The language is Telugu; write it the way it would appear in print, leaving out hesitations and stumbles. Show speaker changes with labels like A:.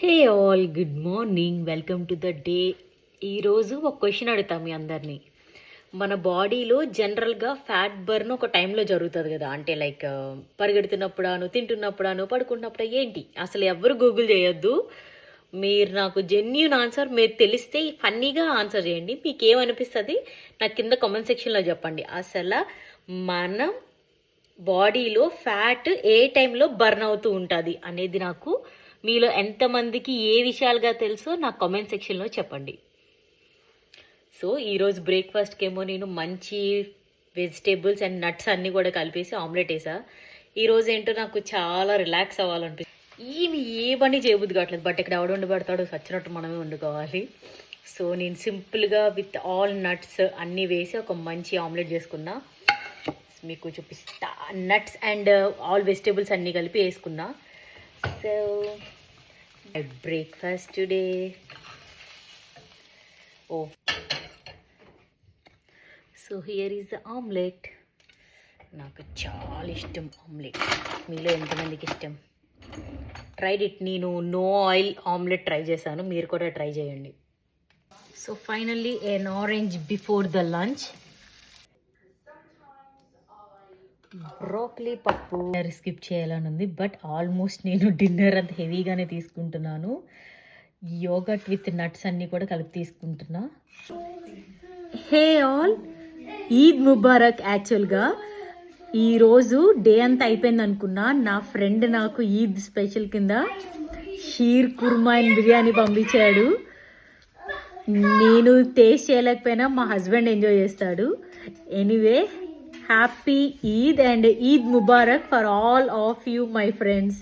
A: Hey all, good morning, welcome to the day. ఈరోజు ఒక క్వశ్చన్ అడుగుతాం మీ అందరినీ. మన బాడీలో జనరల్గా ఫ్యాట్ బర్న్ ఒక టైంలో జరుగుతుంది కదా, అంటే లైక్ పరిగెడుతున్నప్పుడాను, తింటున్నప్పుడాను, పడుకున్నప్పుడు ఏంటి అసలు ఎవరు గూగుల్ చేయొద్దు. మీరు నాకు జెన్యూన్ ఆన్సర్ మీరు తెలిస్తే ఫన్నీగా ఆన్సర్ చేయండి. మీకు ఏమనిపిస్తుంది నాకు కింద కామెంట్ సెక్షన్లో చెప్పండి. అసలు మన బాడీలో ఫ్యాట్ ఏ టైంలో బర్న్ అవుతూ ఉంటుంది అనేది నాకు మీలో ఎంతమందికి ఏ విషయాలుగా తెలుసో నాకు కామెంట్ సెక్షన్లో చెప్పండి. సో ఈరోజు బ్రేక్ఫాస్ట్కి ఏమో నేను మంచి వెజిటేబుల్స్ అండ్ నట్స్ అన్నీ కూడా కలిపేసి ఆమ్లెట్ వేసా. ఈరోజు ఏంటో నాకు చాలా రిలాక్స్ అవ్వాలనిపిస్తుంది. ఏ పని చేయబుద్ది కావట్లేదు, బట్ ఇక్కడ ఎవడు వండుబడతాడో వచ్చినట్టు మనమే వండుకోవాలి. సో నేను సింపుల్గా విత్ ఆల్ నట్స్ అన్నీ వేసి ఒక మంచి ఆమ్లెట్ చేసుకున్నా. మీకు చూపిస్తా. నట్స్ అండ్ ఆల్ వెజిటేబుల్స్ అన్నీ కలిపి వేసుకున్నా. So breakfast today. So here is the omelette. నాకు చాలా ఇష్టం ఆమ్లెట్. మీలో ఎంతమందికి ఇష్టం? Tried it. నేను నో ఆయిల్ ఆమ్లెట్ ట్రై చేశాను, మీరు కూడా ట్రై చేయండి. So finally an orange before the lunch. Broccoli పప్పు స్కిప్ చేయాలని ఉంది, బట్ ఆల్మోస్ట్ నేను డిన్నర్ అంత హెవీగానే తీసుకుంటున్నాను. యోగట్ విత్ నట్స్ అన్నీ కూడా కలిపి తీసుకుంటున్నా. Hey all, Eid Mubarak. యాక్చువల్గా ఈరోజు డే అంతా అయిపోయింది అనుకున్నా. నా ఫ్రెండ్ నాకు ఈద్ స్పెషల్ కింద షీర్ కుర్మా అండ్ బిర్యానీ పంపించాడు. నేను టేస్ట్ చేయలేకపోయినా మా హస్బెండ్ ఎంజాయ్ చేస్తాడు. Anyway, happy Eid and Eid Mubarak for all of you my friends.